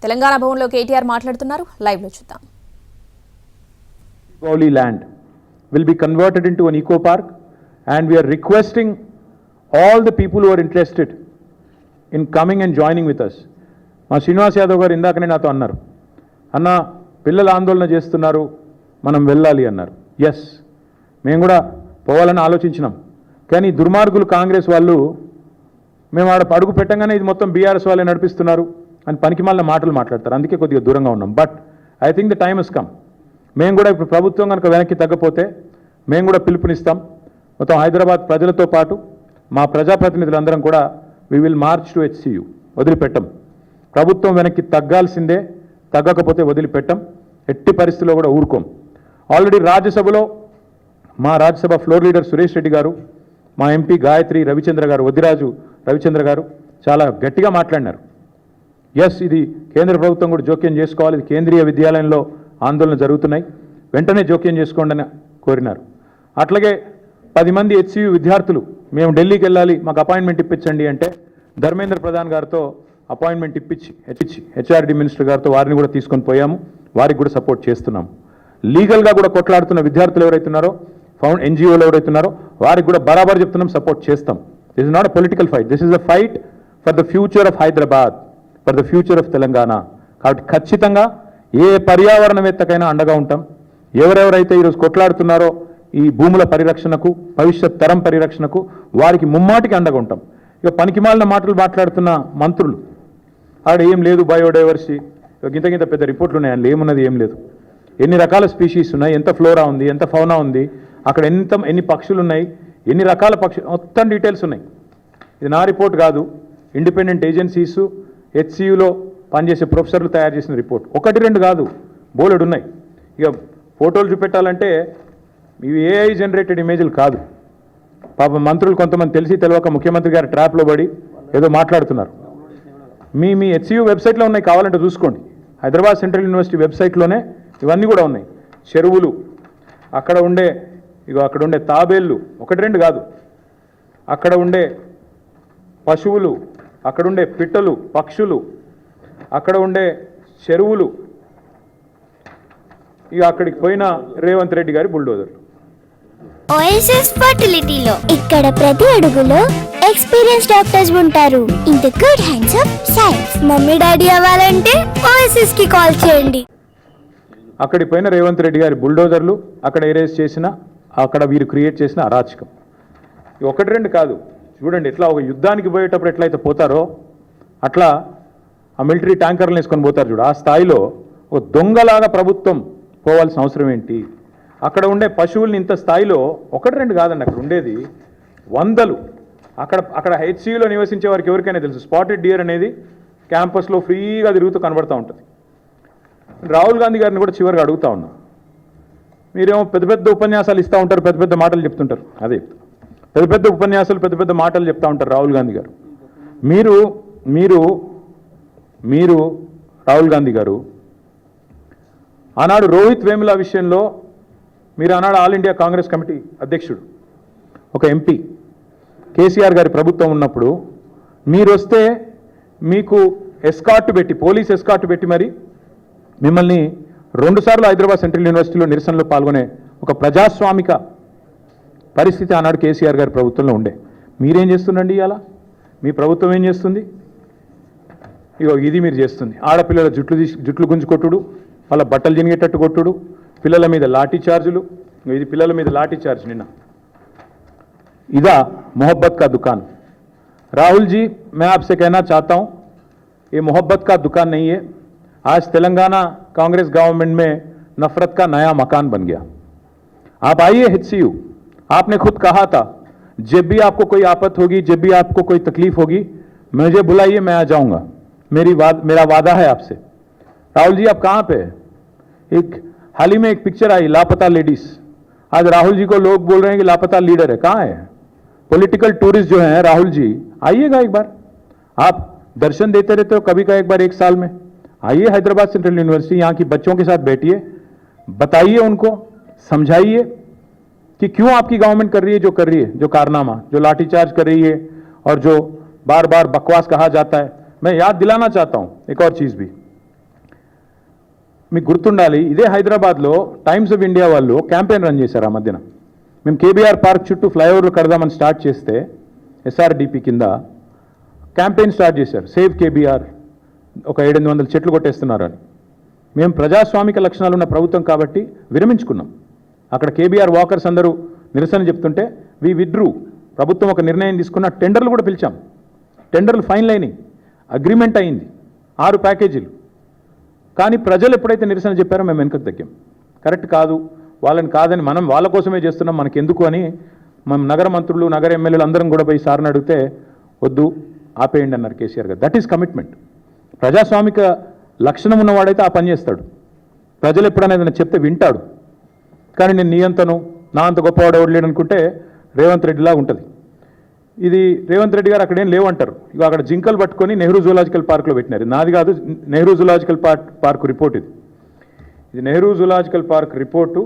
తెలంగాణ భవన్లో కేటీఆర్ మాట్లాడుతున్నారు. లైవ్ లో చూద్దాం. Gowli land will be converted into an eco park, and we are requesting all the people who are interested in coming and joining with us. మా శ్రీనివాస్ యాదవ్ గారు ఇందాకనే నాతో అన్నారు, అన్న పిల్లలు ఆందోళన చేస్తున్నారు, మనం వెళ్ళాలి అన్నారు. ఎస్, మేము కూడా పోవాలని ఆలోచించినాం. కానీ దుర్మార్గులు కాంగ్రెస్ వాళ్ళు మేము ఆడ అడుగు పెట్టంగానే ఇది మొత్తం బీఆర్ఎస్ వాళ్ళే నడిపిస్తున్నారు అని పనికిమాలిన మాటలు మాట్లాడతారు. అందుకే కొద్దిగా దూరంగా ఉన్నాం. But I think the time has come. మేము కూడా ఇప్పుడు ప్రభుత్వం కనుక వెనక్కి తగ్గపోతే మేము కూడా పిలుపునిస్తాం. మొత్తం హైదరాబాద్ ప్రజలతో పాటు మా ప్రజాప్రతినిధులందరం కూడా we will march to HCU. వదిలిపెట్టం. ప్రభుత్వం వెనక్కి తగ్గాల్సిందే, తగ్గకపోతే వదిలిపెట్టం. ఎట్టి పరిస్థితుల్లో కూడా ఊరుకోం. ఆల్రెడీ రాజ్యసభలో మా రాజ్యసభ ఫ్లోర్ లీడర్ సురేష్ రెడ్డి గారు, మా ఎంపీ గాయత్రి రవిచంద్ర గారు, వద్దిరాజు రవిచంద్ర గారు చాలా గట్టిగా మాట్లాడినారు. ఎస్, ఇది కేంద్ర ప్రభుత్వం కూడా జోక్యం చేసుకోవాలి, ఇది కేంద్రీయ విద్యాలయంలో ఆందోళన జరుగుతున్నాయి, వెంటనే జోక్యం చేసుకోండి అని కోరినారు. అట్లాగే 10 మంది HCU విద్యార్థులు మేము ఢిల్లీకి వెళ్ళాలి, మాకు అపాయింట్మెంట్ ఇప్పించండి అంటే ధర్మేంద్ర ప్రధాన్ గారితో అపాయింట్మెంట్ ఇప్పించి HRD మినిస్టర్ గారితో వారిని కూడా తీసుకొని పోయాము. వారికి కూడా సపోర్ట్ చేస్తున్నాము. లీగల్గా కూడా కొట్లాడుతున్న విద్యార్థులు ఎవరైతున్నారో, NGOలు ఎవరైతున్నారో వారికి కూడా బరాబర్ చెప్తున్నాం, సపోర్ట్ చేస్తాం. This is not a political fight, this is a fight for the future of Hyderabad, for the future of Telangana. కాబట్టి ఖచ్చితంగా ఏ పర్యావరణవేత్తకైనా అండగా ఉంటాం. ఎవరెవరైతే ఈరోజు కొట్లాడుతున్నారో ఈ భూముల పరిరక్షణకు, భవిష్యత్ తరం పరిరక్షణకు, వారికి ముమ్మాటికి అండగా ఉంటాం. ఇక పనికిమాలిన మాటలు మాట్లాడుతున్న మంత్రులు, ఆడ ఏం లేదు బయోడైవర్సిటీ, గింత పెద్ద రిపోర్ట్లు ఉన్నాయి, అందులో ఏమున్నది ఏం లేదు. ఎన్ని రకాల స్పీషీస్ ఉన్నాయి, ఎంత ఫ్లోరా ఉంది, ఎంత ఫౌనా ఉంది, అక్కడ ఎన్ని పక్షులు ఉన్నాయి, ఎన్ని రకాల పక్షులు, మొత్తం డీటెయిల్స్ ఉన్నాయి. ఇది నా రిపోర్ట్ కాదు, ఇండిపెండెంట్ ఏజెన్సీసు HCUలో పనిచేసే ప్రొఫెసర్లు తయారు చేసిన రిపోర్ట్. 1-2 కాదు, బోలెడు ఉన్నాయి. ఇక ఫోటోలు చూపెట్టాలంటే ఇవి AI జనరేటెడ్ ఇమేజ్లు కాదు. పాప మంత్రులు కొంతమంది తెలిసి తెలియక ముఖ్యమంత్రి గారి ట్రాప్లో పడి ఏదో మాట్లాడుతున్నారు. మీ HCU వెబ్సైట్లో ఉన్నాయి, కావాలంటే చూసుకోండి. హైదరాబాద్ సెంట్రల్ యూనివర్సిటీ వెబ్సైట్లోనే ఇవన్నీ కూడా ఉన్నాయి. చెరువులు, అక్కడ ఉండే తాబేళ్ళు, 1-2 కాదు, అక్కడ ఉండే పశువులు, అక్కడ ఉండే పిట్టలు, పక్షులు, అక్కడ ఉండే చెరువులు, ఇక అక్కడికి పోయిన రేవంత్ రెడ్డి గారి బుల్డోజర్. ఓఎస్ఎస్ ఫర్టిలిటీలో ఇక్కడ ప్రతి అడుగులో ఎక్స్పీరియన్స్ డాక్టర్స్ ఉంటారు. In the good hands of science. Mummy daddy అవ్వాలంటే ఓఎస్ఎస్ కి కాల్ చేయండి. అక్కడికి పోయిన రేవంత్ రెడ్డి గారి బుల్డోజర్లు, అక్కడ ఎరేజ్ చేసిన, అక్కడ వీరు క్రియేట్ చేసిన అరాచకం. 1-2 కాదు, చూడండి ఎట్లా ఒక యుద్ధానికి పోయేటప్పుడు ఎట్లయితే పోతారో అట్లా ఆ మిలిటరీ ట్యాంకర్లు వేసుకొని పోతారు చూడు, ఆ స్థాయిలో ఒక దొంగలాగా ప్రభుత్వం పోవాల్సిన అవసరం ఏంటి? అక్కడ ఉండే పశువుల్ని ఇంత స్థాయిలో 1-2 కాదండి, అక్కడ ఉండేది వందలు. అక్కడ HCUలో నివసించే వారికి ఎవరికైనా తెలుసు, స్పాటెడ్ డియర్ అనేది క్యాంపస్లో ఫ్రీగా తిరుగుతూ కనబడుతూ ఉంటుంది. రాహుల్ గాంధీ గారిని కూడా చివరిగా అడుగుతా ఉన్నా, మీరేమో పెద్ద పెద్ద ఉపన్యాసాలు ఇస్తూ ఉంటారు, పెద్ద పెద్ద మాటలు చెప్తుంటారు, అదే పెద్ద పెద్ద ఉపన్యాసాలు, పెద్ద పెద్ద మాటలు చెప్తూ ఉంటారు రాహుల్ గాంధీ గారు. మీరు రాహుల్ గాంధీ గారు ఆనాడు రోహిత్ వేముల విషయంలో మీరు ఆనాడు ఆల్ ఇండియా కాంగ్రెస్ కమిటీ అధ్యక్షుడు, ఒక ఎంపీ, కేసీఆర్ గారి ప్రభుత్వం ఉన్నప్పుడు మీరు వస్తే మీకు ఎస్కార్ట్ పెట్టి, పోలీస్ ఎస్కార్ట్ పెట్టి మరి మిమ్మల్ని 2 సార్లు హైదరాబాద్ సెంట్రల్ యూనివర్సిటీలో నిరసనలో పాల్గొనే ఒక ప్రజాస్వామిక పరిస్థితి ఆనాడు కేసీఆర్ గారి ప్రభుత్వంలో ఉండే. మీరేం చేస్తుండండి ఇవాళ? మీ ప్రభుత్వం ఏం చేస్తుంది? ఇగో ఇది మీరు చేస్తుంది. ఆడపిల్లల జుట్లు గుంజు కొట్టుడు, వాళ్ళ బట్టలు జినిగేటట్టు కొట్టుడు, పిల్లల మీద లాఠీ చార్జులు. ఇది పిల్లల మీద లాఠీ చార్జ్ నిన్న. ఇదా मोहब्बत का दुकान? राहुल जी, मैं आपसे कहना चाहता हूं, ये मोहब्बत का दुकान नहीं है. आज तेलंगाना कांग्रेस गवर्नमेंट में नफरत का नया मकान बन गया. आप आइए HCU, आपने खुद कहा था जब भी आपको कोई आफत होगी, जब भी आपको कोई तकलीफ होगी, मुझे बुलाइए, मैं आ जाऊंगा. मेरा वादा है आपसे. राहुल जी, आप कहाँ पे है? हाल ही में एक पिक्चर आई, लापता लेडीज. आज राहुल जी को लोग बोल रहे हैं कि लापता लीडर है. कहाँ है? पॉलिटिकल टूरिस्ट जो हैं राहुल जी, आइएगा एक बार. आप दर्शन देते रहते हो, कभी का एक बार 1 साल में आइए हैदराबाद सेंट्रल यूनिवर्सिटी, यहाँ की बच्चों के साथ बैठिए, बताइए उनको, समझाइए कि क्यों आपकी गवर्नमेंट कर रही है जो कर रही है, जो कारनामा, जो लाठीचार्ज कर रही है और जो बार बार बकवास कहा जाता है. मैं याद दिलाना चाहता हूं एक और चीज भी, మీకు గుర్తుండాలి, ఇదే హైదరాబాద్లో టైమ్స్ ఆఫ్ ఇండియా వాళ్ళు క్యాంపెయిన్ రన్ చేశారు ఆ మధ్యన. మేము కేబీఆర్ పార్క్ చుట్టూ ఫ్లైఓవర్లు కడదామని స్టార్ట్ చేస్తే ఎస్ఆర్డిపి కింద క్యాంపెయిన్ స్టార్ట్ చేశారు, సేవ్ కేబీఆర్, ఒక 700 చెట్లు కొట్టేస్తున్నారు అని. మేము ప్రజాస్వామిక లక్షణాలు ఉన్న ప్రభుత్వం కాబట్టి విరమించుకున్నాం. అక్కడ కేబీఆర్ వాకర్స్ అందరూ నిరసన చెప్తుంటే వి విత్డ్రూ. ప్రభుత్వం ఒక నిర్ణయం తీసుకున్న, టెండర్లు కూడా పిలిచాం, టెండర్లు ఫైనల్ అయినాయి, అగ్రిమెంట్ అయింది, 6 ప్యాకేజీలు. కానీ ప్రజలు ఎప్పుడైతే నిరసన చెప్పారో మేము వెనుకకు తగ్గాం. కరెక్ట్ కాదు, వాళ్ళని కాదని, మనం వాళ్ళ కోసమే చేస్తున్నాం, మనకెందుకు అని మనం నగర మంత్రులు, నగర ఎమ్మెల్యేలు అందరం కూడా పోయి సార్ని అడిగితే వద్దు ఆపేయండి అన్నారు కేసీఆర్ గారు. That is commitment. ప్రజాస్వామిక లక్షణం ఉన్నవాడైతే ఆ పని చేస్తాడు. ప్రజలు ఎప్పుడైనా ఏదైనా చెప్తే వింటాడు. కానీ నేను నీ అంతను, నా అంత గొప్పవాడు ఎవడు లేడు అనుకుంటే రేవంత్ రెడ్డిలాగా ఉంటుంది. ఇది రేవంత్ రెడ్డి గారు అక్కడేం లేవంటారు. ఇక అక్కడ జింకలు పట్టుకొని నెహ్రూ జూలాజికల్ పార్క్లో పెట్టినారు. నాది కాదు, నెహ్రూ జూలాజికల్ పార్క్ రిపోర్ట్ ఇది నెహ్రూ జూలాజికల్ పార్క్ రిపోర్టు.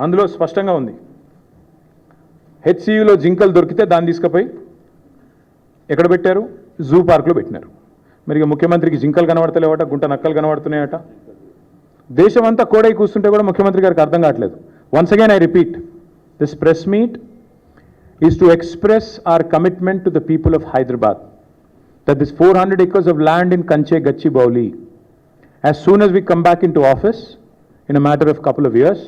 అందులో స్పష్టంగా ఉంది, హెచ్సియులో జింకలు దొరికితే దాన్ని తీసుకుపోయి ఎక్కడ పెట్టారు, జూ పార్క్లో పెట్టినారు. మరి ఇక ముఖ్యమంత్రికి జింకలు కనబడతలేవట, గుంట నక్కలు కనబడుతున్నాయట. దేశమంతా కోడై కూస్తుంటే కూడా ముఖ్యమంత్రి గారికి అర్థం కావట్లేదు. Once again I repeat, this press meet is to express our commitment to the people of Hyderabad that this 400 acres of land in Kanche Gachibowli, as soon as we come back into office in a matter of couple of years,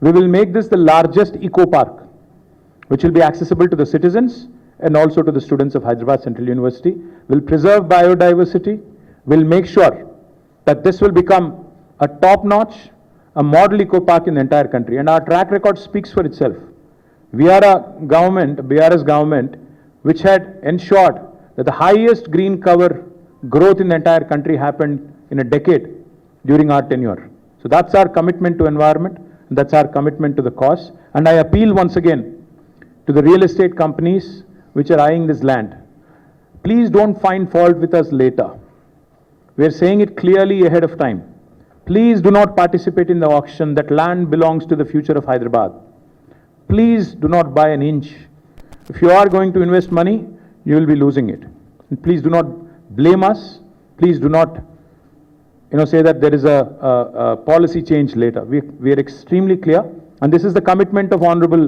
we will make this the largest eco park which will be accessible to the citizens and also to the students of Hyderabad Central University. Will preserve biodiversity, will make sure that this will become a top notch, a model eco park in the entire country, and our track record speaks for itself. We are a government, BRS government, which had ensured that the highest green cover growth in the entire country happened in a decade during our tenure. So that's our commitment to environment, and that's our commitment to the cause. And I appeal once again to the real estate companies which are eyeing this land. Please don't find fault with us later. We are saying it clearly ahead of time. Please do not participate in the auction. That land belongs to the future of Hyderabad. Please do not buy an inch. If you are going to invest money, you will be losing it. And please do not blame us. Please do not, say that there is a policy change later. We are extremely clear, and this is the commitment of Honorable